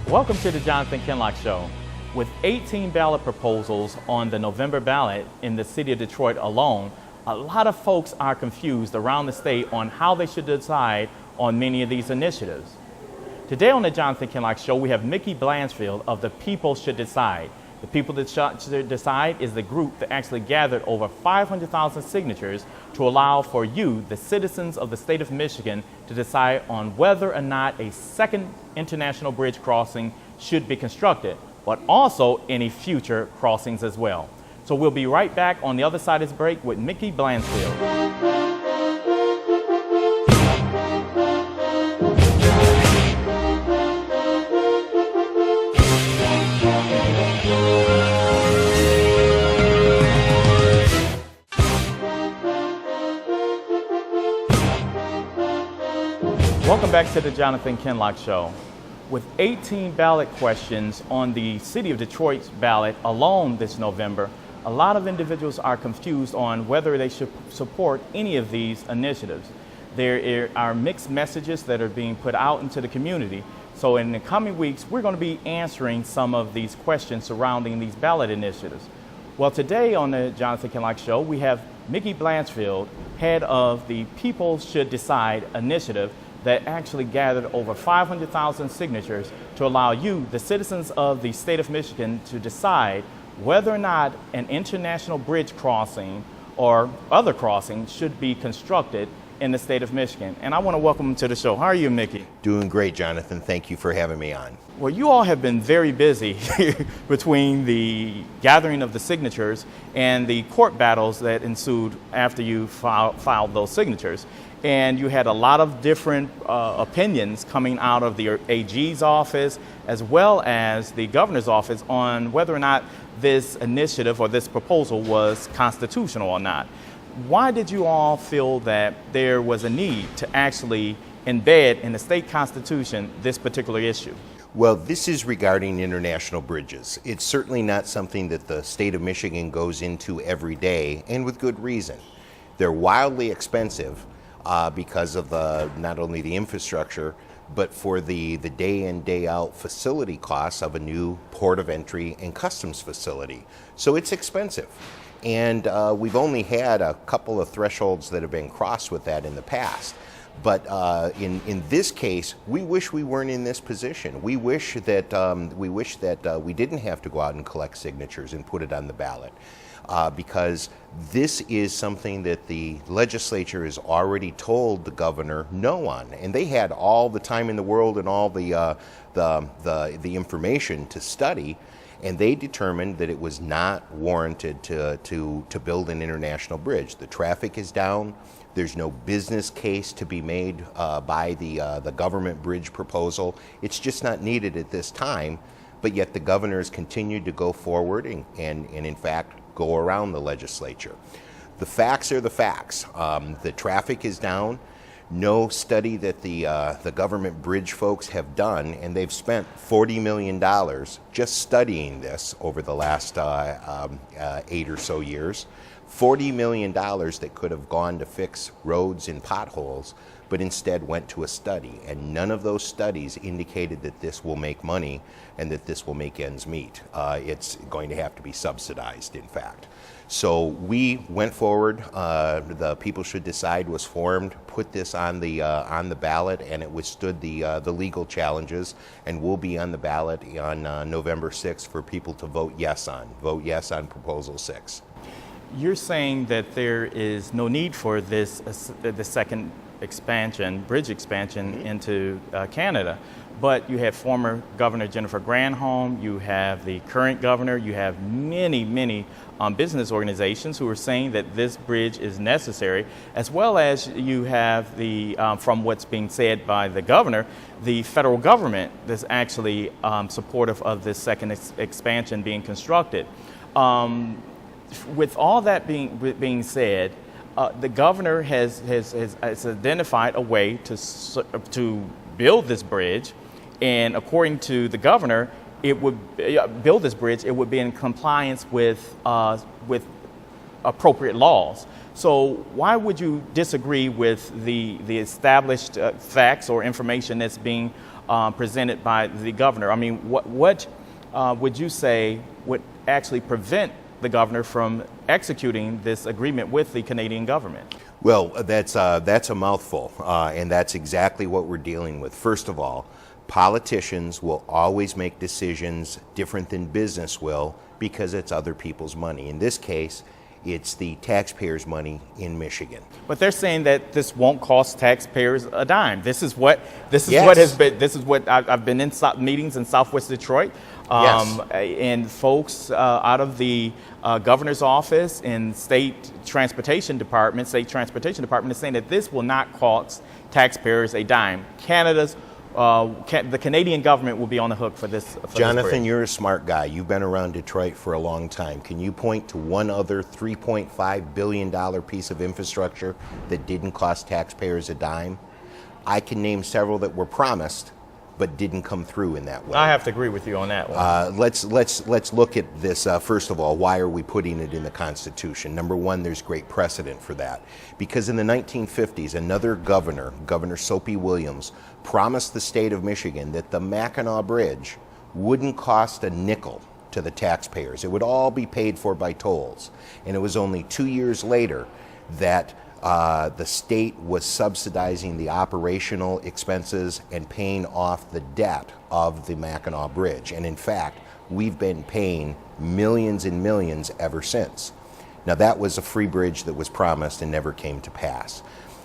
Welcome to the Jonathan Kinloch Show. With 18 ballot proposals on the November ballot in the city of Detroit alone, a lot of folks are confused around the state on how they should decide on many of these initiatives. Today on the Jonathan Kinloch Show, we have Mickey Blashfield of The People Should Decide. The People That Should Decide is the group that actually gathered over 500,000 signatures to allow for you, the citizens of the state of Michigan, to decide on whether or not a second international bridge crossing should be constructed, but also any future crossings as well. So we'll be right back on the other side of this break with Mickey Blashfield. Welcome back to the Jonathan Kinloch Show. With 18 ballot questions on the City of Detroit's ballot alone this November, a lot of individuals are confused on whether they should support any of these initiatives. There are mixed messages that are being put out into the community. So in the coming weeks, we're going to be answering some of these questions surrounding these ballot initiatives. Well, today on the Jonathan Kinloch Show, we have Mickey Blashfield, head of the People Should Decide initiative, that actually gathered over 500,000 signatures to allow you, the citizens of the state of Michigan, to decide whether or not an international bridge crossing or other crossings should be constructed in the state of Michigan. And I want to welcome him to the show. How are you, Mickey? Doing great, Jonathan. Thank you for having me on. Well, you all have been very busy between the gathering of the signatures and the court battles that ensued after you filed those signatures. And you had a lot of different opinions coming out of the AG's office as well as the governor's office on whether or not this initiative or this proposal was constitutional or not. Why did you all feel that there was a need to actually embed in the state constitution this particular issue? Well, this is regarding international bridges. It's certainly not something that the state of Michigan goes into every day, and with good reason. They're wildly expensive because of not only the infrastructure, but for the day in, day out facility costs of a new port of entry and customs facility. So it's expensive. And we've only had a couple of thresholds that have been crossed with that in the past. But in this case, we wish we weren't in this position. We wish that we didn't have to go out and collect signatures and put it on the ballot. Because this is something that the legislature has already told the governor no on, and they had all the time in the world and all the information to study, and they determined that it was not warranted to build an international bridge. The traffic is down. There's no business case to be made by the government bridge proposal. It's just not needed at this time. But yet the governor has continued to go forward and in fact go around the legislature. The facts are the facts. The traffic is down. No study that the government bridge folks have done, and they've spent $40 million just studying this over the last 8 or so years. $40 million that could have gone to fix roads and potholes, but instead went to a study, and none of those studies indicated that this will make money and that this will make ends meet. It's going to have to be subsidized, in fact. So we went forward. The People Should Decide was formed, put this on the ballot, and it withstood the legal challenges, and will be on the ballot on November 6th for people to vote yes on. Vote yes on Proposal 6. You're saying that there is no need for this the second expansion, bridge expansion into Canada, but you have former Governor Jennifer Granholm, you have the current governor, you have many business organizations who are saying that this bridge is necessary, as well as you have the, from what's being said by the governor, the federal government that's actually supportive of this second expansion being constructed. With all that being said, the governor has identified a way to build this bridge, and according to the governor, it would build this bridge. It would be in compliance with appropriate laws. So why would you disagree with the established facts or information that's being presented by the governor. I mean, what would you say would actually prevent the governor from executing this agreement with the Canadian government? Well, that's a mouthful, and that's exactly what we're dealing with. First of all, politicians will always make decisions different than business will because it's other people's money. In this case, it's the taxpayers' money in Michigan. But they're saying that this won't cost taxpayers a dime. This is what I've been in meetings in Southwest Detroit, and folks out of the governor's office and state transportation department is saying that this will not cost taxpayers a dime. The Canadian government will be on the hook for this. Jonathan, you're a smart guy. You've been around Detroit for a long time. Can you point to one other $3.5 billion piece of infrastructure that didn't cost taxpayers a dime? I can name several that were promised but didn't come through in that way. I have to agree with you on that one. Let's look at this. First of all, why are we putting it in the Constitution? Number one, there's great precedent for that. Because in the 1950s, another governor, Governor Soapy Williams, promised the state of Michigan that the Mackinac Bridge wouldn't cost a nickel to the taxpayers. It would all be paid for by tolls. And it was only 2 years later that the state was subsidizing the operational expenses and paying off the debt of the Mackinac Bridge. And in fact, we've been paying millions and millions ever since. Now, that was a free bridge that was promised and never came to pass.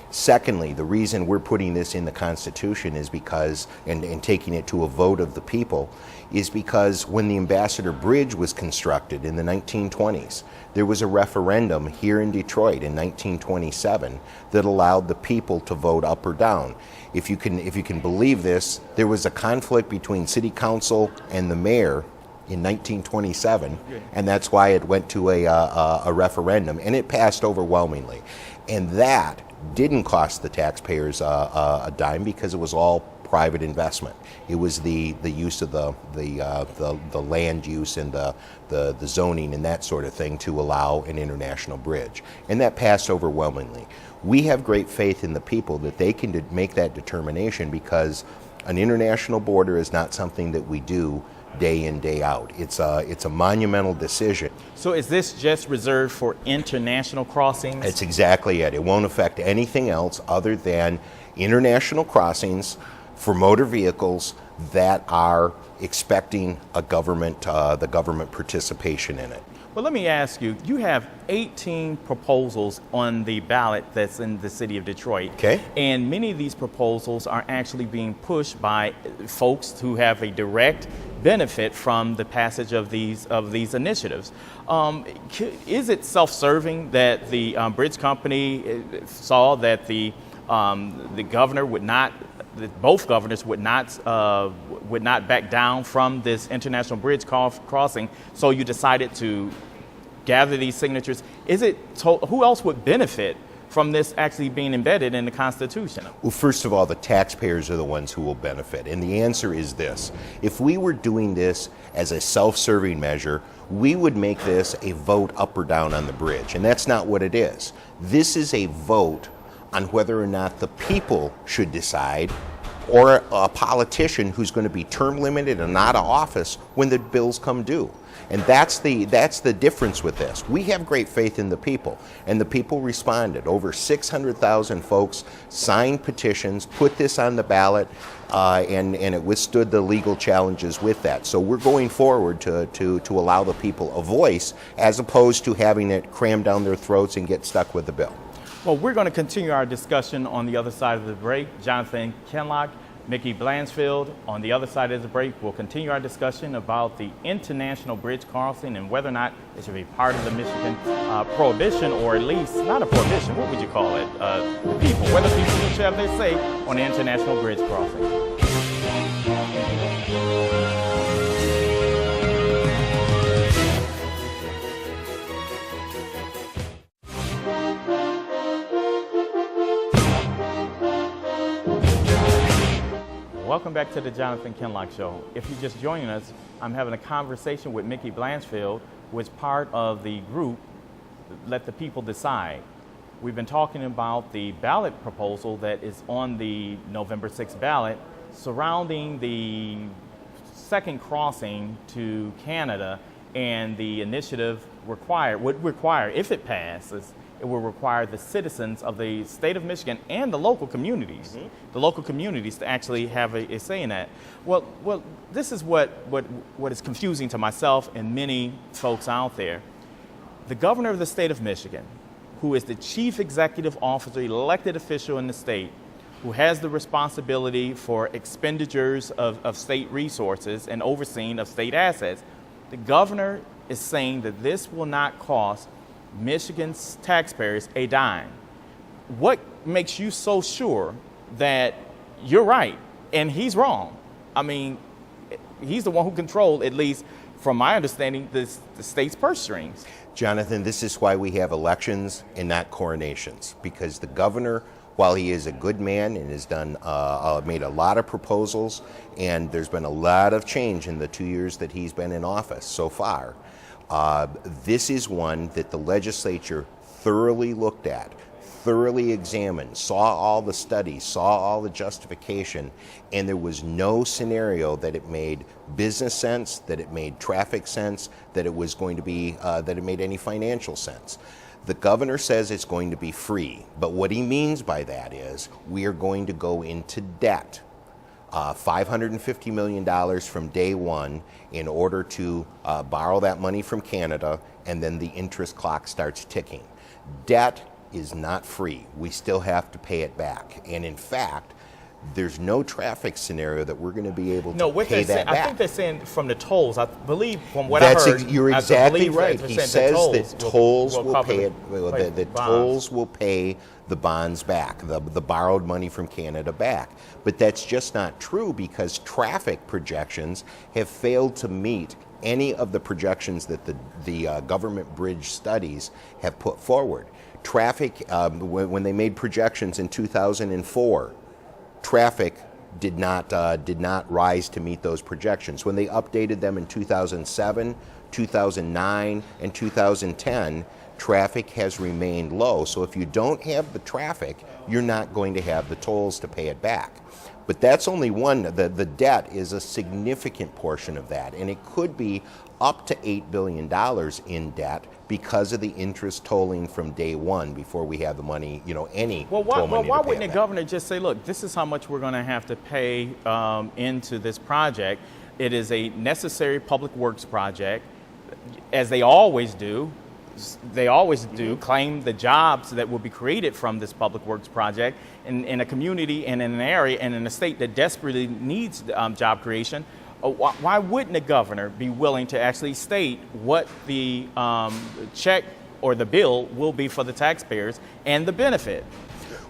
Secondly, the reason we're putting this in the Constitution is because, and taking it to a vote of the people, is because when the Ambassador Bridge was constructed in the 1920s, there was a referendum here in Detroit in 1927 that allowed the people to vote up or down. If you can believe this, there was a conflict between City Council and the mayor in 1927, and that's why it went to a referendum, and it passed overwhelmingly. And that didn't cost the taxpayers a dime because it was all private investment. It was the use of the land use and the zoning and that sort of thing to allow an international bridge, and that passed overwhelmingly. We have great faith in the people that they can make that determination, because an international border is not something that we do day in, day out. It's a monumental decision. So is this just reserved for international crossings? That's exactly it. It won't affect anything else other than international crossings for motor vehicles that are expecting the government participation in it. Well, let me ask you, you have 18 proposals on the ballot that's in the city of Detroit. Okay. And many of these proposals are actually being pushed by folks who have a direct benefit from the passage of these initiatives. Is it self-serving that the bridge company saw that the governor would not, that both governors would not back down from this international bridge crossing, so you decided to gather these signatures? Who else would benefit from this actually being embedded in the Constitution? Well, first of all, the taxpayers are the ones who will benefit. And the answer is this. If we were doing this as a self-serving measure, we would make this a vote up or down on the bridge. And that's not what it is. This is a vote on whether or not the people should decide, or a politician who's going to be term limited and out of office when the bills come due. And that's the difference with this. We have great faith in the people, and the people responded. Over 600,000 folks signed petitions, put this on the ballot, and it withstood the legal challenges with that. So we're going forward to allow the people a voice, as opposed to having it crammed down their throats and get stuck with the bill. Well, we're going to continue our discussion on the other side of the break. Jonathan Kinloch, Mickey Blashfield. On the other side of the break, we'll continue our discussion about the international bridge crossing and whether or not it should be part of the Michigan prohibition, or at least not a prohibition. What would you call it? The people, whether people should have their say on the international bridge crossing. Welcome back to the Jonathan Kinloch Show. If you're just joining us, I'm having a conversation with Mickey Blashfield, who is part of the group Let the People Decide. We've been talking about the ballot proposal that is on the November 6th ballot surrounding the second crossing to Canada and the initiative would require, if it passes, it will require the citizens of the state of Michigan and the local communities, to actually have a say in that. Well, this is what is confusing to myself and many folks out there. The governor of the state of Michigan, who is the chief executive officer, elected official in the state, who has the responsibility for expenditures of state resources and overseeing of state assets, the governor is saying that this will not cost Michigan's taxpayers a dime. What makes you so sure that you're right and he's wrong? I mean, he's the one who controlled, at least from my understanding, the state's purse strings. Jonathan, this is why we have elections and not coronations, because the governor, while he is a good man and has done made a lot of proposals, and there's been a lot of change in the 2 years that he's been in office so far, this is one that the legislature thoroughly looked at, thoroughly examined, saw all the studies, saw all the justification, and there was no scenario that it made business sense, that it made traffic sense, that it was going to be, that it made any financial sense. The governor says it's going to be free, but what he means by that is we are going to go into debt, $550 million from day one in order to borrow that money from Canada, and then the interest clock starts ticking. Debt is not free. We still have to pay it back. And in fact, there's no traffic scenario that we're going to be able to pay that back. I think they're saying from the tolls. I believe from what I heard. You're exactly right. He says that tolls will pay it. The tolls will pay the bonds back, the borrowed money from Canada back. But that's just not true, because traffic projections have failed to meet any of the projections that the government bridge studies have put forward. Traffic, when they made projections in 2004, traffic did not rise to meet those projections. When they updated them in 2007, 2009, and 2010, traffic has remained low. So if you don't have the traffic, you're not going to have the tolls to pay it back. But that's only one. The debt is a significant portion of that, and it could be up to $8 billion in debt because of the interest tolling from day one before we have the money, any toll money. Well, why wouldn't the governor just say, look, this is how much we're going to have to pay into this project. It is a necessary public works project, as they always do. They always do claim the jobs that will be created from this public works project in a community and in an area and in a state that desperately needs job creation. Why wouldn't the governor be willing to actually state what the check or the bill will be for the taxpayers and the benefit?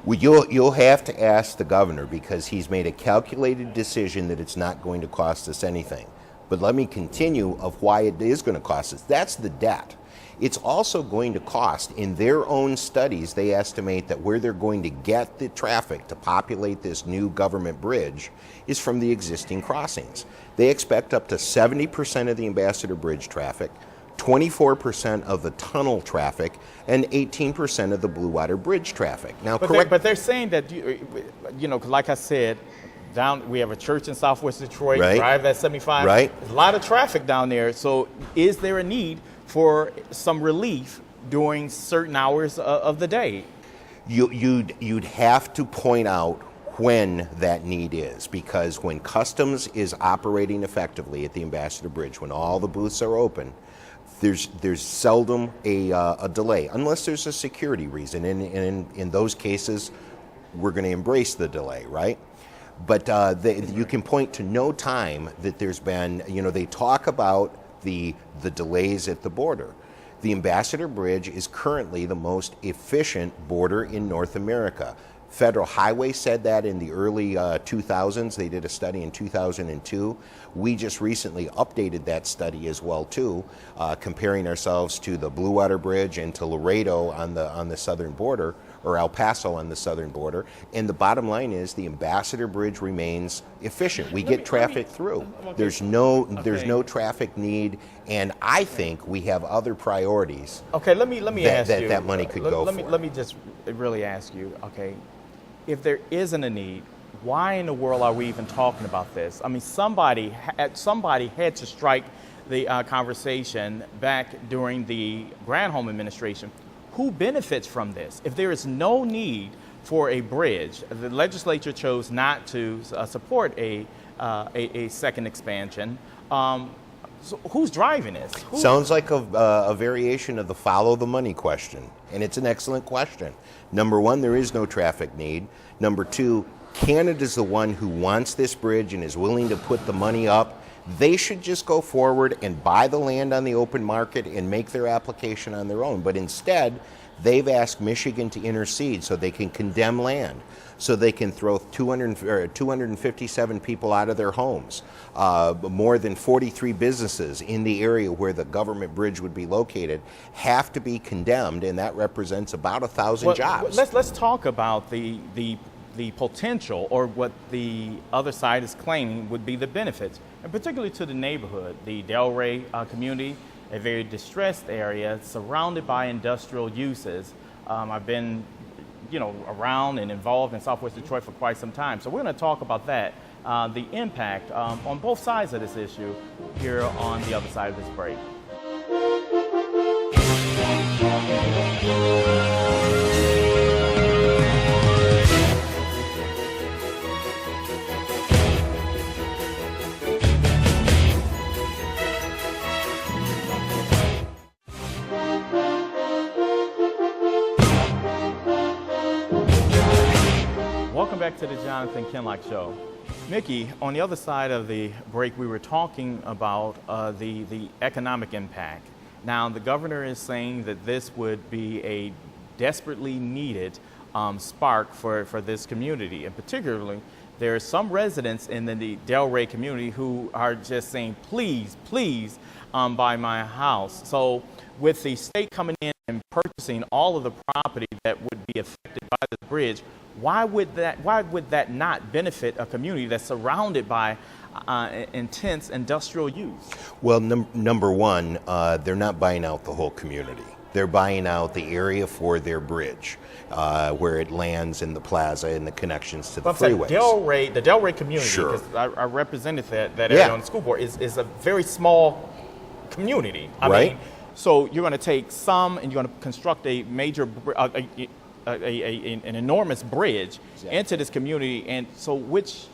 Well, you'll have to ask the governor, because he's made a calculated decision that it's not going to cost us anything. But let me continue of why it is going to cost us. That's the debt. It's also going to cost, in their own studies, they estimate that where they're going to get the traffic to populate this new government bridge is from the existing crossings. They expect up to 70% of the Ambassador Bridge traffic, 24% of the tunnel traffic, and 18% of the Blue Water Bridge traffic. Now, but they're saying that, like I said, we have a church in Southwest Detroit, right. Drive that 75. Right. There's a lot of traffic down there. So is there a need for some relief during certain hours of the day? You'd have to point out when that need is, because when customs is operating effectively at the Ambassador Bridge, when all the booths are open, there's seldom a delay, unless there's a security reason. And in those cases, we're going to embrace the delay, right? But you can point to no time that there's been, they talk about the delays at the border. The Ambassador Bridge is currently the most efficient border in North America. Federal Highway said that in the early 2000s. They did a study in 2002. We just recently updated that study as well too, comparing ourselves to the Blue Water Bridge and to Laredo on the southern border, or El Paso on the southern border. And the bottom line is the Ambassador Bridge remains efficient. We get traffic through. There's no traffic need, and I think we have other priorities. Okay, let me ask you that money could go for. Let me just really ask you. Okay, if there isn't a need, why in the world are we even talking about this? I mean, somebody had to strike the conversation back during the Granholm administration. Who benefits from this? If there is no need for a bridge, the legislature chose not to support a second expansion. So who's driving this? Sounds like a variation of the follow the money question, and it's an excellent question. Number one, there is no traffic need. Number two, Canada's the one who wants this bridge and is willing to put the money up. They should just go forward and buy the land on the open market and make their application on their own. But instead, they've asked Michigan to intercede so they can condemn land, so they can throw 257 people out of their homes. More than 43 businesses in the area where the government bridge would be located have to be condemned, and that represents about 1,000 jobs. Let's talk about the potential, or what the other side is claiming would be the benefits, and particularly to the neighborhood, the Delray community, a very distressed area surrounded by industrial uses. I've been, around and involved in Southwest Detroit for quite some time, so we're going to talk about that, the impact on both sides of this issue here on the other side of this break. Welcome back to the Jonathan Kinloch Show. Mickey, on the other side of the break, we were talking about the economic impact. Now, the governor is saying that this would be a desperately needed spark for this community. And particularly, there are some residents in the Delray community who are just saying, please, please buy my house. So with the state coming in and purchasing all of the property that would be affected by the bridge, why would that not benefit a community that's surrounded by intense industrial use? Well, number one, they're not buying out the whole community. They're buying out the area for their bridge, where it lands in the plaza and the connections to the freeways. The Delray community, sure, because I represented that area on the school board, is a very small community. I mean, so you're going to take some and you're going to construct a major, an enormous bridge into this community, and so which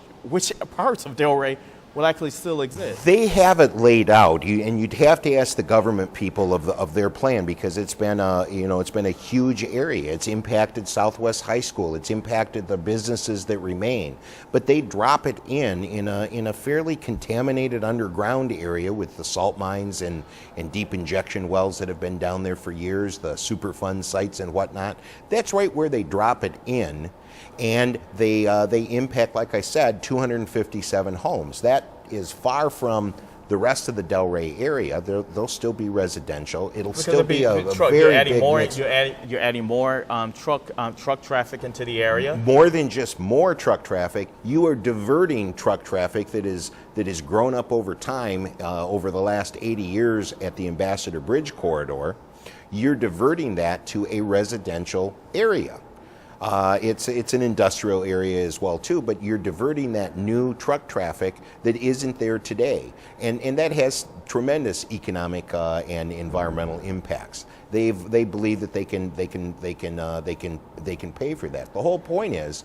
parts of Delray will actually still exist? They have it laid out, and you'd have to ask the government people of their plan, because it's been a huge area. It's impacted Southwest High School. It's impacted the businesses that remain. But they drop it in a fairly contaminated underground area with the salt mines and deep injection wells that have been down there for years, the Superfund sites and whatnot. That's right where they drop it in. And they impact, like I said, 257 homes. That is far from the rest of the Delray area. They'll still be residential. It'll still be a very big mix. You're adding more truck traffic into the area. More than just more truck traffic, you are diverting truck traffic that is grown up over time, over the last 80 years at the Ambassador Bridge corridor. You're diverting that to a residential area. It's an industrial area as well too, but you're diverting that new truck traffic that isn't there today, and that has tremendous economic and environmental impacts. They believe that they can pay for that. The whole point is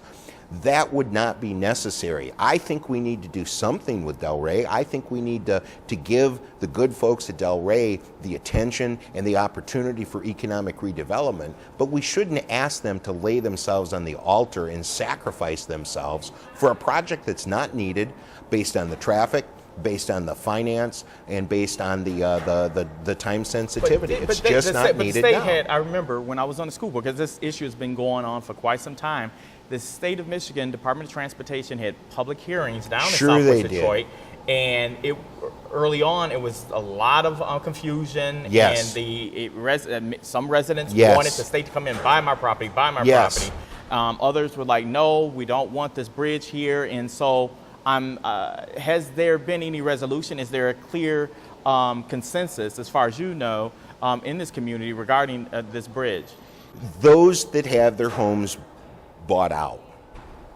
that would not be necessary. I think we need to do something with Delray. I think we need to give the good folks at Delray the attention and the opportunity for economic redevelopment, but we shouldn't ask them to lay themselves on the altar and sacrifice themselves for a project that's not needed based on the traffic, based on the finance, and based on the time sensitivity. It's just not needed now. I remember when I was on the school board, because this issue has been going on for quite some time, the state of Michigan Department of Transportation had public hearings down in Southwest Detroit, and early on it was a lot of confusion. Yes. And some residents wanted the state to come in, buy my property. Others were like, no, we don't want this bridge here. And so has there been any resolution? Is there a clear consensus, as far as you know, in this community regarding this bridge? Those that have their homes bought out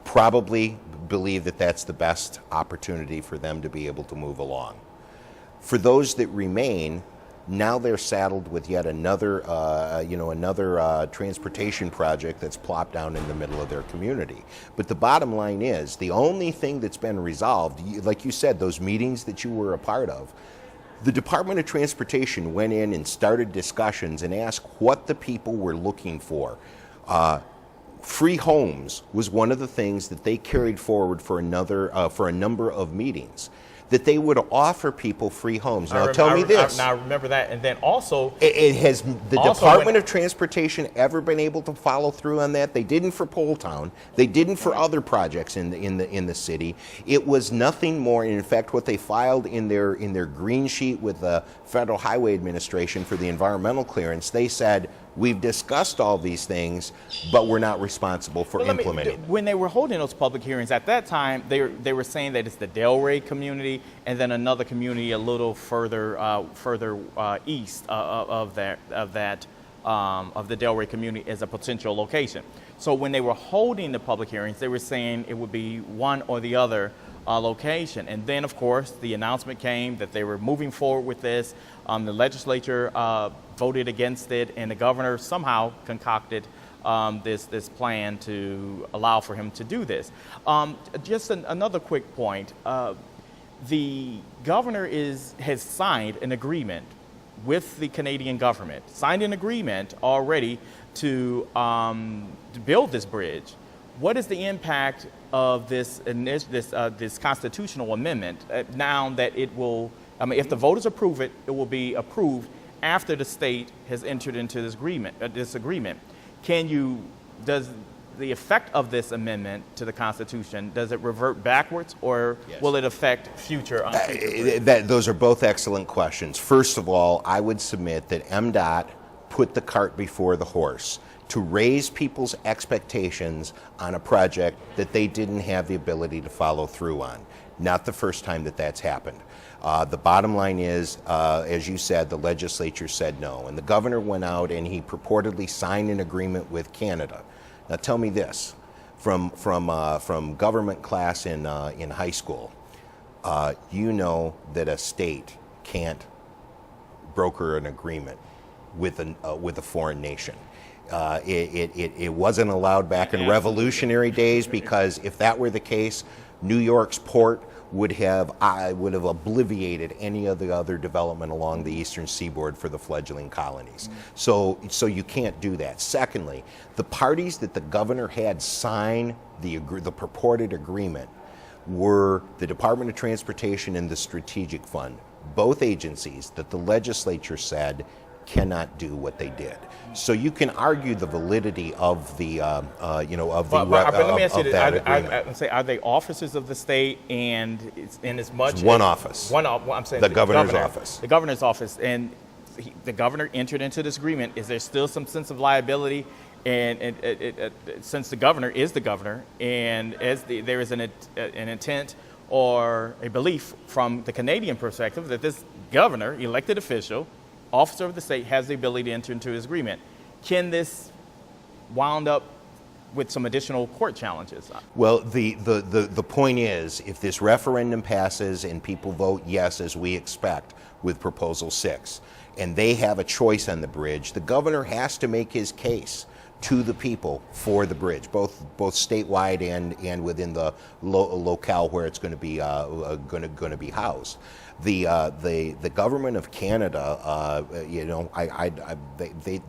probably believe that that's the best opportunity for them to be able to move along. For those that remain, now they're saddled with yet another, transportation project that's plopped down in the middle of their community. But the bottom line is, the only thing that's been resolved, like you said, those meetings that you were a part of, the Department of Transportation went in and started discussions and asked what the people were looking for. Free homes was one of the things that they carried forward for a number of meetings, that they would offer people free homes. Now, tell me this. Now, I remember that. And then also, has the Department of Transportation ever been able to follow through on that? They didn't for Pole Town. They didn't for other projects in the city. It was nothing more. In fact, what they filed in their green sheet with the Federal Highway Administration for the environmental clearance, they said, we've discussed all these things, but we're not responsible for implementing. When they were holding those public hearings at that time, they were saying that it's the Delray community and then another community a little further east of the Delray community as a potential location. So when they were holding the public hearings, they were saying it would be one or the other location. And then, of course, the announcement came that they were moving forward with this. The legislature voted against it, and the governor somehow concocted this plan to allow for him to do this. Just another quick point. The governor has signed an agreement with the Canadian government, signed an agreement already to build this bridge. What is the impact of this constitutional amendment now that it will, if the voters approve it, it will be approved after the state has entered into this agreement. Does the effect of this amendment to the Constitution, does it revert backwards, or will it affect future? Those are both excellent questions. First of all, I would submit that MDOT put the cart before the horse to raise people's expectations on a project that they didn't have the ability to follow through on. Not the first time that that's happened. The bottom line is, as you said, the legislature said no, and the governor went out and he purportedly signed an agreement with Canada. Now tell me this, from government class in high school, you know that a state can't broker an agreement with a foreign nation. It wasn't allowed back in revolutionary days, because if that were the case, New York's port would have obliterated any of the other development along the eastern seaboard for the fledgling colonies. So you can't do that. Secondly, the parties that the governor had sign the purported agreement were the Department of Transportation and the Strategic Fund, both agencies that the legislature said cannot do what they did. So you can argue the validity of the, let me ask you this: are they officers of the state? And in as much it's one office. I'm saying the governor's office. The governor's office, and the governor entered into this agreement. Is there still some sense of liability? And since the governor is the governor, and there is an intent or a belief from the Canadian perspective that this governor, elected official, officer of the state, has the ability to enter into his agreement. Can this wound up with some additional court challenges? Well, the point is, if this referendum passes and people vote yes, as we expect with Proposal 6, and they have a choice on the bridge, the governor has to make his case to the people for the bridge, both statewide and within the locale where it's going to be housed. The government of Canada,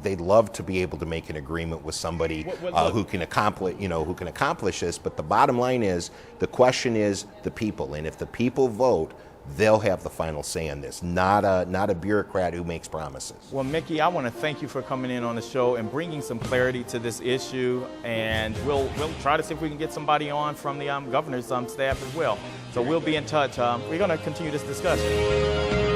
they'd love to be able to make an agreement with somebody who can accomplish this. But the bottom line is, the question is the people, and if the people vote, they'll have the final say on this, not a bureaucrat who makes promises. Well, Mickey, I want to thank you for coming in on the show and bringing some clarity to this issue, and we'll try to see if we can get somebody on from the governor's staff as well. So we'll be in touch. We're going to continue this discussion.